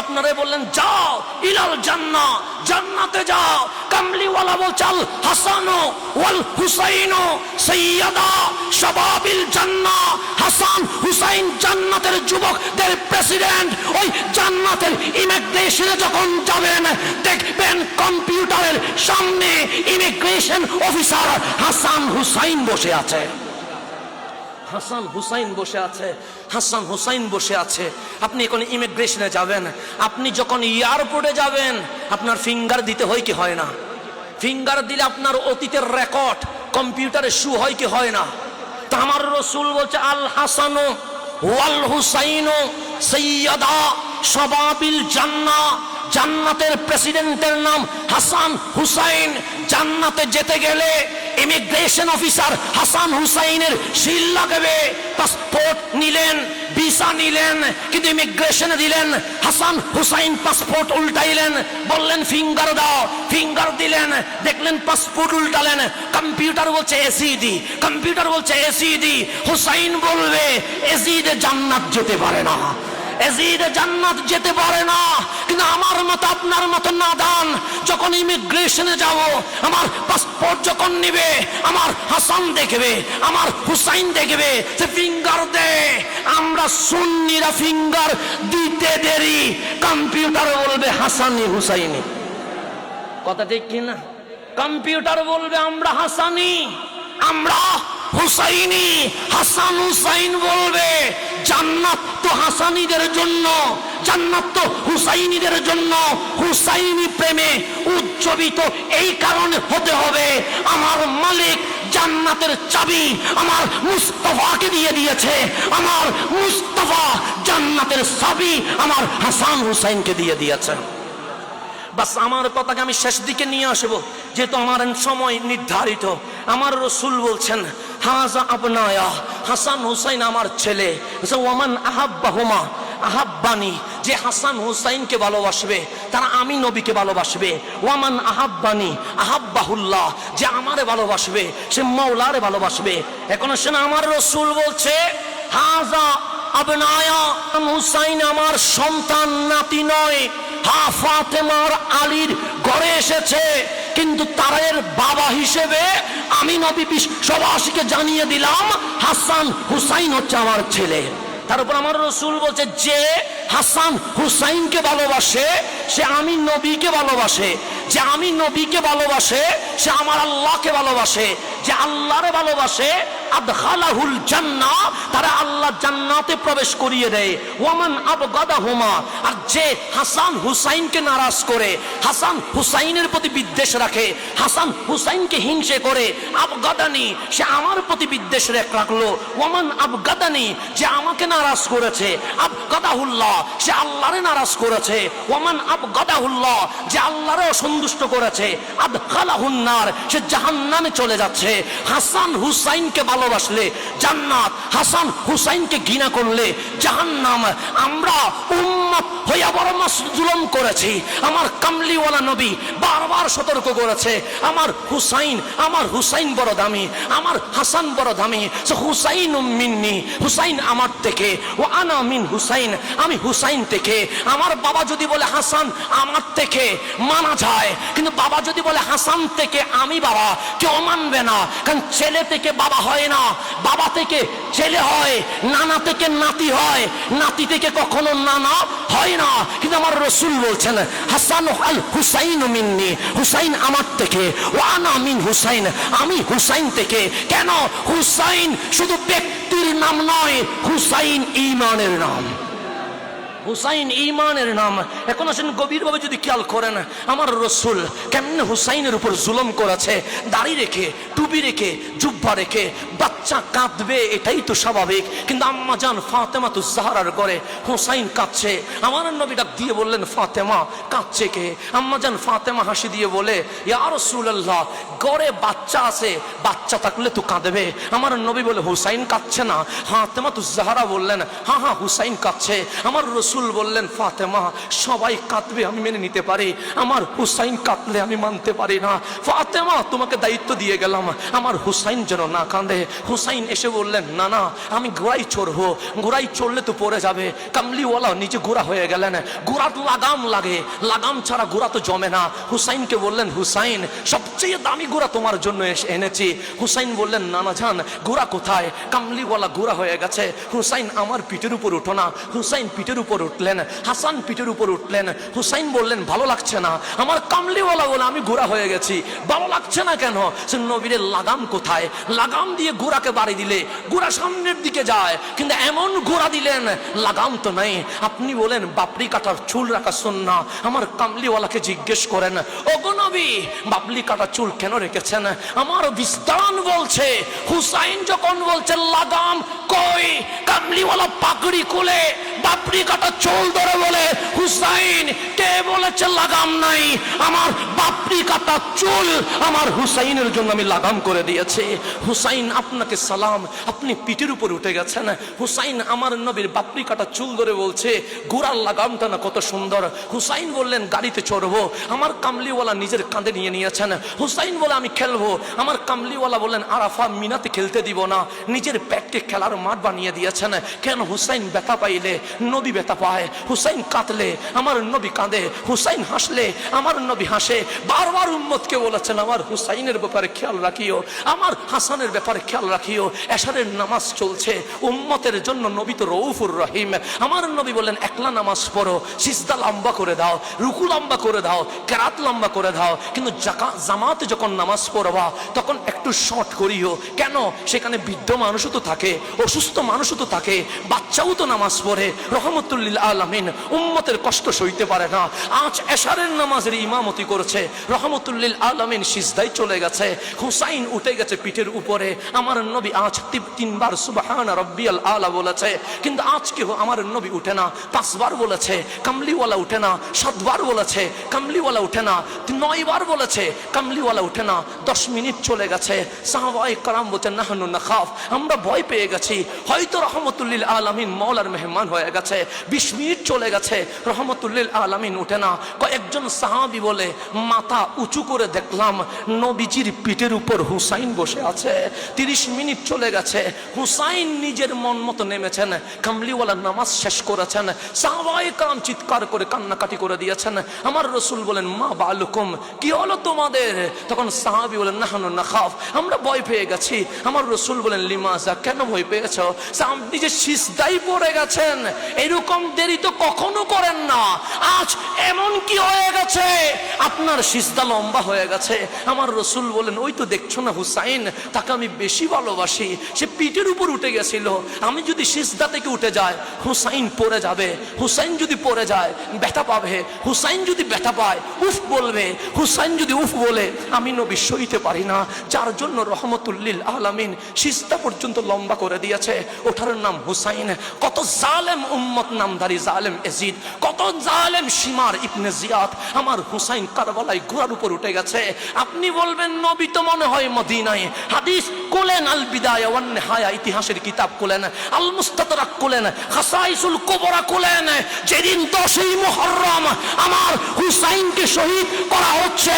আপনারা বললেন যাও ইলাল জান্নাহ, জান্নাতে যাও। কামলিওয়ালা বলছাল হাসানু ওয়াল হুসাইনু সাইয়্যিদা শাবাবিল জান্নাহ, হাসান হুসাইন জান্নাতের যুবকদের প্রেসিডেন্ট। ওই জান্নাতের ইমিগ্রেশনে যখন যাবেন, দেখবেন কম্পিউটারের সামনে ইমিগ্রেশন অফিসার হাসান হুসাইন বসে আছে। হাসান হুসাইন বসে আছে, হাসান হুসাইন বসে আছে। আপনি এখন ইমিগ্রেশনে যাবেন, আপনি যখন এয়ারপোর্টে যাবেন আপনার ফিঙ্গার দিতে হয় কি হয় না? ফিঙ্গার দিলে আপনার অতীতের রেকর্ড কম্পিউটারে শু হয় কি হয় না? তা আমার রসুল বলছে আল হাসানু ওয়াল হুসাইনু সাইয়্যিদা শাবাবিল জান্নাহ। জান্নাতের প্রেসিডেন্টের নাম হাসান হুসাইন। জান্নাতে যেতে গেলে ইমিগ্রেশন অফিসার হাসান হুসাইনের সিল লাগবে। পাসপোর্ট নিলেন, ভিসা নিলেন, কিন্তু ইমিগ্রেশনে দিলেন হাসান হুসাইন। পাসপোর্ট উল্টাইলেন, বললেন ফিঙ্গার দাও, ফিঙ্গার দিলেন, দেখলেন পাসপোর্ট উল্টালেন। কম্পিউটার বলছে এসিডি, কম্পিউটার বলছে এসিডি। হুসাইন বলবে এসিডে জান্নাত যেতে পারে না, এজিদে জান্নাত যেতে পারে না। কিন্তু আমার মতো আপনার মতো নাদান যখন ইমিগ্রেশনে যাব, আমার পাসপোর্ট যখন নিবে, আমার হাসান দেখবে, আমার হুসাইন দেখবে, সে ফিঙ্গার দে। আমরা সুন্নিরা ফিঙ্গার দিতে দেরি, কম্পিউটার বলবে হাসানি হুসাইনি। কথা ঠিক কিনা? কম্পিউটার বলবে আমরা হাসানি, আমরা হুসাইনি। হাসান হুসাইন বলবে জান্নাত তো হাসানিদের জন্য, জান্নাত তো হুসাইনিদের জন্য। হুসাইনি প্রেমে উজ্জীবিত এই কারণে হতে হবে, আমার মালিক জান্নাতের চাবি আমার মুস্তাফাকে দিয়ে দিয়েছে, আমার মুস্তাফা জান্নাতের চাবি আমার হাসান হুসাইনকে দিয়ে দিয়েছে। বাস আমার কথাকে আমি শেষ দিকে নিয়ে আসবো, যেহেতু আমার সময় নির্ধারিত। আমার রসুল বলছেন হাজা আবনায়া, হাসান হুসাইন আমার ছেলে। ওয়ামান আহাব্বাহুমা আহাব্বানি, যে হাসান হুসাইনকে ভালোবাসবে তারা আমি নবীকে ভালোবাসবে। ওয়ামান আহাব্বানি আহাব্বাহুল্লাহ, যে আমারে ভালোবাসবে সে মাওলারে ভালোবাসবে। এখন আসেন আমার রসুল বলছে হাজা আবনায়া, হুসাইন আমার সন্তান, নাতি নয়। হ্যাঁ, ফাতেমার আলীর ঘরে এসেছে, কিন্তু তার বাবা হিসেবে আমি নবী বিশ্ববাসীকে জানিয়ে দিলাম হাসান হুসাইন হচ্ছে আমার ছেলে। তার উপর আমার রসুল বলছে যে হাসান হুসাইনকে ভালোবাসে সে আমি নবীকে ভালোবাসে, যে আমি নবীকে ভালোবাসে সে আমার আল্লাহকে ভালোবাসে, যে আল্লাহরে ভালোবাসে আদখালাহুল জান্নাহ, তারা আল্লাহ জান্নাতে প্রবেশ করিয়ে দেয়। ওয়ামান আবগাদাহুমা, আর যে হাসান হুসাইনকে নারাজ করে, হাসান হুসাইনের প্রতি বিদ্বেষ রাখে, হাসান হুসাইনকে হিংসে করে, আবগাদানি, সে আমার প্রতি বিদ্বেষ রাখলো। ওয়ামান আবগাদানি, যে আমাকে নারাজ করেছে, আবগাদাহুল্লাহ, সে আল্লাহরে নারাজ করেছে। ওয়ামান আবগাদাহুল্লাহ, যে আল্লাহরে অসন্তুষ্ট করেছে, আদখালাহুন নার, সে জাহান্নামে চলে যাচ্ছে। হাসান হুসাইনকে ভালোবাসলে জান্নাত, হাসান হুসাইনকে ঘৃণা করলে জাহান্নাম। আমরা উম্মত হইয়া বড় জুলুম করেছি। আমার কামলিওয়ালা নবী বারবার সতর্ক করেছে আমার হুসাইন বড় দামি, আমার হাসান বড় দামি। হুসাইন মিন্নি, হুসাইন আমার থেকে, ও আনা মিন হুসাইন, আমি হুসাইন থেকে। আমার বাবা যদি বলে হাসান আমার থেকে মানা যায়, কিন্তু বাবা যদি বলে হাসান থেকে আমি বাবা, কেউ মানবে না। কারণ ছেলে থেকে বাবা হয় না, বাবা থেকে ছেলে হয়, নানা থেকে নাতি হয়, নাতি থেকে কখনো নানা হয় না। কিন্তু আমার রসুল বলছেন হাসান আল হুসাইন মিন্নি, হুসাইন আমার থেকে, ও আনা মিন হুসাইন, আমি হুসাইন থেকে। কেন? হুসাইন শুধু ব্যক্তির নাম নয়, হুসাইন ঈমানের নাম, হুসাইন ঈমানের নাম। এখন আসেন গভীরভাবে যদি খেয়াল করেন আমার রসুল কেমনে হুসাইনের উপর জুলুম করেছে। দাড়ি রেখে, টুপি রেখে, জুব্বা রেখে, বাচ্চা কাঁদবে এটাই তো স্বাভাবিক, কিন্তু আম্মা জান ফাতেমা তো জাহরার ঘরে হুসাইন কাঁদছে। আমার নবী ডাক দিয়ে বললেন ফাতেমা কাঁদছে কে? আম্মা জান ফাতেমা হাসি দিয়ে বলে ইয়া রাসূলুল্লাহ, ঘরে বাচ্চা আছে, বাচ্চা থাকলে তো কাঁদবে। আমার নবী বলে হুসাইন কাঁদছে না? ফাতেমা তো জাহরা বললেন হ্যাঁ হ্যাঁ হুসাইন কাঁদছে। আমার রসুল বললেন ফাতেমা সবাই কাঁদবে আমি মেনে নিতে পারি, আমার হুসাইন কাঁদলে আমি মানতে পারি না। ফাতেমা তোমাকে দায়িত্ব দিয়ে গেলাম আমার হুসাইন যেন না কাঁদে। হুসাইন এসে বললেন না না আমি ঘোড়ায় চড়বো, ঘোড়ায় চড়লে তো পড়ে যাবে। কামলিওয়ালা নিজে ঘোড়া হয়ে গেলেন, ঘোড়ার লাগাম লাগে, লাগাম ছাড়া ঘোড়া তো জমে না। হুসাইনকে বললেন হুসাইন সবচেয়ে দামি ঘোড়া তোমার জন্য এনেছি। হুসাইন বললেন নানা জান ঘোড়া কোথায়? কামলিওয়ালা ঘোড়া হয়ে গেছে। হুসাইন আমার পিঠের উপর উঠো না। হুসাইন পিঠের উপর উঠলেন, হাসান পিঠের উপর উঠলেন। হুসাইন বললেন ভালো লাগছে না, আমার কামলিওয়ালা বলে আমি ঘোড়া হয়ে গেছি, ভালো লাগছে না কেন? সে নবীর লাগাম কোথায়? লাগাম দিয়ে ঘোড়াকে বাড়ি দিলে ঘোড়া সামনের দিকে যায়, কিন্তু এমন ঘোড়া দিলেন লাগাম তো নাই। আপনি বলেন বাপরি কাটার চুল রাখা সুন্নাহ। আমার কামলিওয়ালাকে জিজ্ঞেস করেন, ওগো নবী বাবলি কাটা চুল কেন রেখেছেন? আমার বিস্তান বলছে হুসাইন যখন বলছে লাগাম কই, কামলিওয়ালা পাগড়ি খুলে বাপরি কাটা চুল ধরে বলে হুসাইন কে বলেছে লাগাম নাই? আমার বাপরি কাটা চুল আমার হুসাইনের জন্য আমি লাগাম করে দিয়েছি। হুসাইন আপনাকে সালাম, আপনি পিঠের উপর উঠে গেছেন। হুসাইন আমার নবীর বাপরি কাটা চুল ধরে বলছে ঘোড়ার লাগামটা না কত সুন্দর। হুসাইন বললেন গাড়িতে চড়বো, আমার কামলিওয়ালা নিজের কাঁধে নিয়ে নিয়েছেন। হুসাইন বলে আমি খেলবো, আমার কামলিওয়ালা বলেন আরাফা মিনাতে খেলতে দিব না, নিজের পেটকে খেলার মাঠ বানিয়ে দিয়েছেন। কেন? হুসাইন ব্যথা পাইলে নবী ব্যথা পায়, হুসাইন কাঁদলে আমার নবী কাঁদে, হুসাইন হাসলে আমার নবী হাসে। বারবার উম্মতকে বলেছেন আমার হুসাইনের ব্যাপারে খেয়াল রাখিও, আমার হাসানের ব্যাপারে খেয়াল রাখিও। এশারের নামাজ চলছে, উম্মতের জন্য নবী তো রউফুর রহিম। আমার নবী বললেন একলা নামাজ পড়ো, সিজদা লম্বা করে দাও, রুকু লম্বা করে দাও, কেরাত লম্বা করে দাও, কিন্তু জামাতে যখন নামাজ পড়বা তখন একটু শর্ট করিও। কেন? সেখানে বৃদ্ধ মানুষও তো থাকে, অসুস্থ মানুষও তো থাকে, বাচ্চাও তো নামাজ পড়ে। রহমতুল্লিল আলামিন উম্মতের কষ্ট সইতে পারে না। আজ এশারের নামাজের ইমামতি করেছে, রহমতুল্লিল আলামিন সিজদায় চলে গেছে, হুসাইন উঠে গেছে পিঠের উপরে। আমার নবী আজ 3 বার সুবহানা রাব্বিয়াল আলা বলেছে, কিন্তু আজকে আমার নবী উঠে না। 5 বার বলেছে, কামলিওয়ালা উঠে না। 7 বার বলেছে, কামলিওয়ালা উঠে না। 9 বার বলেছে, কামলিওয়ালা উঠে না। 10 মিনিট চলে গেছে, সাহাবায়ে কেরাম বলছেন নাহনু নাখাফ, আমরা ভয় পেয়ে গেছি, হয়তো রহমতুল্লিল আলামিন মওলার মেহমান হয়ে গেছে। 20 মিনিট চলে গেছে, রহমতুল্লিল আলামিন উঠে না। কয়েকজন সাহাবী বলে মাথা উঁচু করে দেখলাম নবীজির পিঠের উপর হুসাইন বসে আছে। 30 মিনিট চলে গেছে, হুসাইন নিজের মন মতো নেমেছেন, কামলিওয়ালা নামাজ শেষ করেছেন। সাহাবায়ে কেরাম চিৎকার করে কান্নাকাটি করে দিয়েছেন। আমার রাসূল বলেন মা বালুকুম, কি হলো তোমাদের? তখন সাহাবী বলেন নাহনু নাখাফ, আমরা ভয় পেয়ে গেছি। আমার রাসূল বলেন লিমাজা, কেন ভয় পেয়েছো? আপনি যে সিজদায় পড়ে গেছেন, এরকম দেরি তো কখনো করেন না। আজ এমন কি হয়ে গেছে আপনার সিজদা লম্বা হয়ে গেছে? আমার রাসূল বলেন ওই তো দেখছো না হুসাইন, তাকে আমি বেশি ভালোবাসি, সে পিঠের উপর উঠে গেছিল, আমি যদি সিজদা থেকে উঠে যায় হুসাইন পড়ে যাবে, হুসাইন যদি পড়ে যায় ব্যথা পাবে, হুসাইন যদি ব্যথা পায় উফ বলবে, হুসাইন যদি উফ বলে আমি নবী সইতে পারি না। যার জন্য রহমতুল্লিল আলামিন সিজদা পর্যন্ত লম্বা করে দিয়েছে। ওঠার নাম হুসাইন। কত জালেম উম্মত নামধারী জালেম এজিদ, কত জালেম শিমার ইবনে জিয়াদ, আমার হুসাইন কারবালায় ঘোড়ার উপর উঠে গেছে। আপনি বলবেন নবী তো মনে হয় মদিনায়। হাদিস কোলেন, আল বিদায়া ওয়ান নিহায়া ইতিহাসের কিতাব কোলেন, আল মুস্তাদরাক কোলেন, খাসাইসুল কুবরা কোলেন। যেদিন 10ই মুহররম আমার হুসাইনকে শহীদ করা হচ্ছে,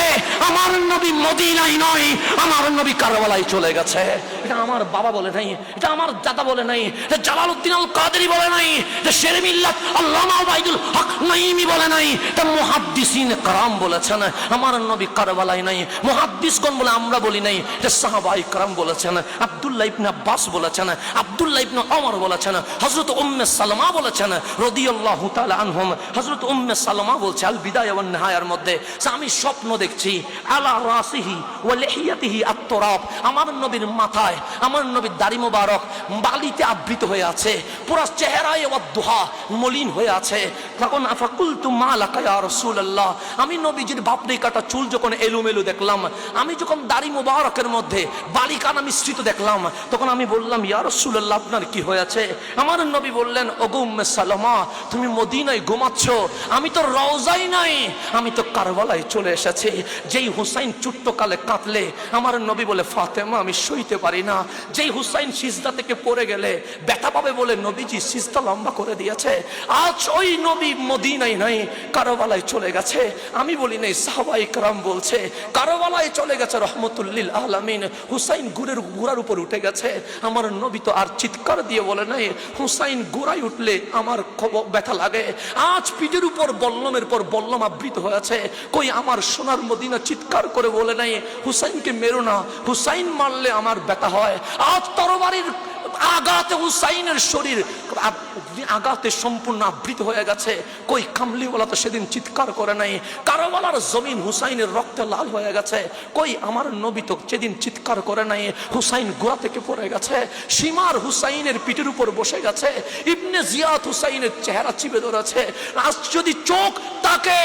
আমার নবী মদিনায় নয়, আমার নবী কারবালায় চলে গেছে। এটা আমার বাবা বলে নাই, এটা আমার দাদা বলে নাই, এটা জালালউদ্দিন আল কাদেরী বলে নাই, এটা শেরে মিল্লাত আল্লামা ওবাইদুল হক নাইমি বলে নাই, এটা মুহাদ্দিসিন کرام বলেছেন। আমার নবী কারবালায় নাই, মুহাদ্দিসগণ বলে আমরা বলি নাই, এটা সাহাবায়ে کرام বলেছেন, আব্দুল্লাহ ইবনে আব্বাস বলেছেন, আব্দুল্লাহ ইবনে ওমর বলেছেন, হযরত উম্মে সালামা বলেছেন রাদিয়াল্লাহু তাআলা আনহুম। হযরত উম্মে সালামা বলছে আল বিদায়া ওয়ান নিহায়ার মধ্যে, আমি স্বপ্ন দেখছি আলা রাসিহি ওয়া লিহিয়াতিহি আত-তুরাব, আমার নবীর মাথায়, আমার নবীর দাড়ি মোবারক বালিতে আবৃত হয়ে আছে, পুরো চেহারায় ওয়াদুহা মলিন হয়ে আছে। তখন ফাকুলতু মা লাকা ইয়া রাসূলুল্লাহ, আমি নবীজির বাপরি কাটা চুল যখন এলোমেলো দেখলাম, আমি যখন দাড়ি মোবারকের মধ্যে বালিকানা মিশ্রিত দেখলাম, তখন আমি বললাম ইয়া রাসূলুল্লাহ আপনার কি হয়েছে? আমার নবী বললেন ওগো উম্মে সালামা, তুমি মদিনায় ঘুমাচ্ছ, আমি তো রওজায় নাই, আমি তো কারবালায় চলে এসেছি। যেই হুসাইন চুট্টকালে কাঁদলে আমার নবী বলে ফাতেমা আমি সইতে পারি না। যেই হুসাইন সিজদা থেকে পড়ে গেলে ব্যথা পাবে বলে নবীজি সিজদা লম্বা করে দিয়েছে। আজ ওই নবী মদিনায় নাই, কারবালায় চলে গেছে। আমি বলি নাই, সাহাবায়ে কেরাম বলছে কারবালায় চলে গেছে রহমতুল্লিল আলামিন। হুসাইন ঘোড়ার উপর উঠে গেছে। আমার নবী তো আর চিৎকার দিয়ে বলে নাই হুসাইন ঘোড়ায় উঠলে আমার ব্যথা লাগে। আজ পিঠের উপর বল্লমের পর বল্লম আবৃত হয়েছে। কই আমার সোনার মদিনা চিৎকার করে বলে নাই হুসাইনকে মেরো না, হুসাইন মারলে আমার ব্যথা হয়। আজ তরবারির আঘাতে হুসাইনের শরীর আঘাতে সম্পূর্ণ আবৃত হয়ে গেছে। কই কামলিওয়ালা তো সেদিন চিৎকার করে নাই? কারবালার জমিন হুসাইনের রক্তে লাল হয়ে গেছে। কই আমার নবী তো সেদিন চিৎকার করে নাই? হুসাইন গোড়া থেকে পড়ে গেছে, সীমার হুসাইনের পিঠের উপর বসে গেছে, ইবনে জিয়াদ হুসাইনের চেহারা চিপে ধরেছে। আজ যদি চোখ তাকে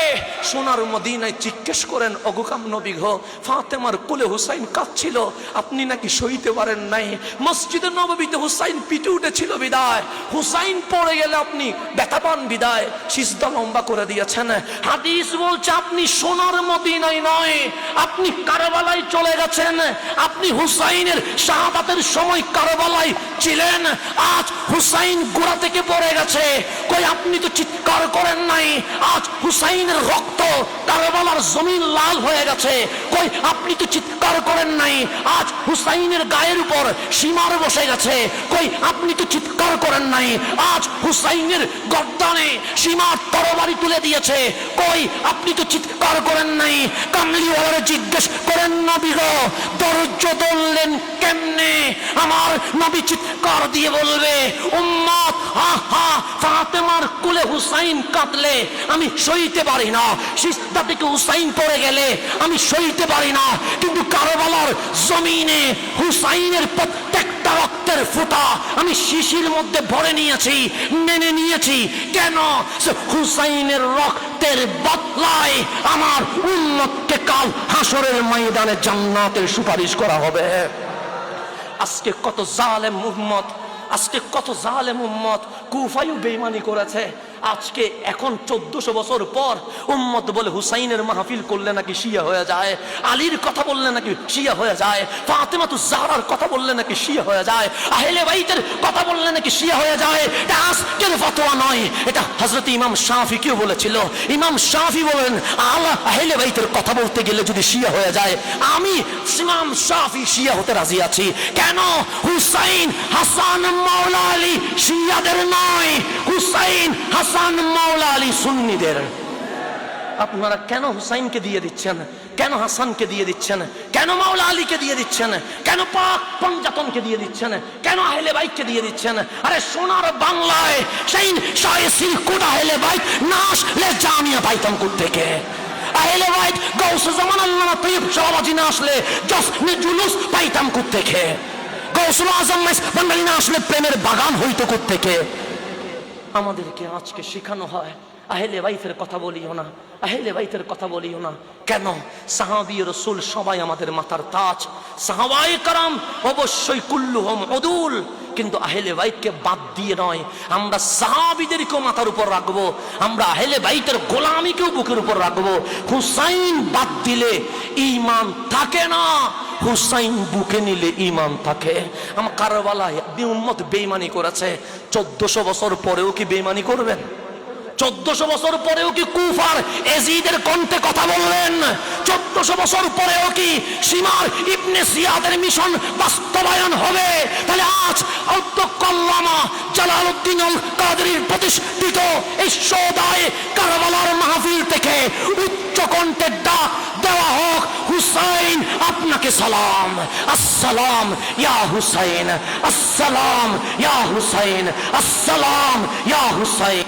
সোনার মদিনায় জিজ্ঞেস করেন, অগুকাম নবী গো, ফাতেমার কোলে হুসাইন কাঁদছিল, আপনি নাকি সইতে পারেন নাই? মসজিদে নববীতে হুসাইন পিটে উঠেছিল বিদায়, হুসাইন পড়ে গেলে আপনি ব্যথা পান বিদায় সিজদা লম্বা করে দিয়েছেন। হাদিস বলছে আপনি সোনার মদিনায় নয়, আপনি কারবালায় চলে গেছেন। আপনি হুসাইনের শাহাদাতের সময় কারবালায় ছিলেন, আজ হুসাইন গোড়া থেকে পড়ে গেছে। কই আপনি তো চিৎকার করেন নাই? আজ হুসাইনের রক্ত কারবালার জমিন লাল হয়ে গেছে। কই আপনি তো চিৎকার করেন নাই? আজ হুসাইনের গায়ের উপর সীমার বসে গেছে। কই আপনি তো চিৎকার করেন নাই? আজ হুসাইনের গর্দানে সীমার তরবারি তুলে দিয়েছে। কই আপনি তো চিৎকার করেন নাই? কামলিওয়ালারে জিজ্ঞেস করেন, নবী গো ধৈর্য ধরলেন কেমনে? আমার নবী চিৎকার দিয়ে বলবে, উম্মত আহা, ফাতেমার কোলে হুসাইন কাঁদলে আমি সইতে পারি না, সিজদা থেকে হুসাইন পড়ে গেলে আমি সইতে পারি না, কিন্তু কারবালার জমিনে হুসাইনের প্রত্যেকটা রক্তের ফোঁটা আমি শিশির মধ্যে ভরে নিয়েছি, মেনে নিয়েছি। কেন? হুসাইনের রক্তের বদলায় আমার উম্মতকে কাল হাসরের ময়দানে জান্নাতের সুপারিশ করা হবে। আজকে কত জালেম উম্মত, আজকে কত জালেম উম্মত কুফায়ও বেঈমানি করেছে। আজকে এখন 1400 বছর পর উম্মত বলে হুসাইনের মাহফিল করলে নাকি শিয়া হয়ে যায়, আলীর কথা বললে নাকি শিয়া হয়ে যায়, ফাতেমাতু জাহরার কথা বললে নাকি শিয়া হয়ে যায়, আহলে বাইতের কথা বললে নাকি শিয়া হয়ে যায়। এটা আজকের ফতোয়া নয়, এটা হযরত ইমাম শাফি কেউ বলেছিল। ইমাম শাফি বলেন, আহলে বাইতের কথা বলতে গেলে যদি শিয়া হয়ে যায়, আমি ইমাম শাফি শিয়া হতে রাজি আছি। কেন? হুসাইন হাসান মাওলা আলী শিয়াদের নয়, হুসাইন হাসান মাওলা আলী সুন্নিদের। আপনারা কেন হুসাইনকে দিয়ে দিচ্ছেন? কেন হাসানকে দিয়ে দিচ্ছেন? কেন মাওলা আলীকে দিয়ে দিচ্ছেন? কেন পাক পঞ্জাতনকে দিয়ে দিচ্ছেন? কেন আহলে বাইতকে দিয়ে দিচ্ছেন? আরে সোনার বাংলায় সেই শায়েসিল কোট আহলে বাইত না আসলে জামিয়া পাইতাম থেকে। আহলে বাইত গাউসে জামান আল্লামা তৈয়ব শাহবাজি না আসলে জশ্নে জুলুস পাইতাম থেকে। গাউসুল আজম বাঙালি না আসলে প্রেমের বাগান হইতো থেকে। আমাদেরকে আজকে শেখানো হয় আহলে বাইতের কথা বলিও না, আহলে বাইতের কথা বলিও না। কেন? সাহাবী রাসূল সবাই আমাদের মাথার তাজ, সাহাবায়ে کرام অবশ্যই কুল্লুহুম উদুল, কিন্তু আহলে বাইতকে বাদ দিয়ে নয়। আমরা সাহাবীদেরকেও মাথার উপর রাখবো, আমরা আহলে বাইতের গোলামিকেও বুকের উপর রাখবো। হুসাইন বাদ দিলে ঈমান থাকে না, হুসাইন বুকে নিলে ঈমান থাকে। আমার কারবালায় উম্মত বেঈমানি করেছে, 1400 বছর পরেও কি বেঈমানি করবেন? 1400 বছর পরেও কি কুফার এজিদের কণ্ঠে কথা বললেন? 1400 বছর পরেও কি সীমার ইবনে জিয়াদের মিশন বাস্তবায়ন হবে? তাহলে আজ অধ্যক্ষ আল্লামা জালালউদ্দিন আল কাদেরীর প্রতিষ্ঠিত এই সদায়ে কারবালার মাহফিল থেকে উচ্চ কণ্ঠে ডাক দেওয়া হোক, হুসাইন আপনাকে সালাম, আসসালাম ইয়া হুসাইন, আসসালাম ইয়া হুসাইন, আসসালাম ইয়া হুসাইন।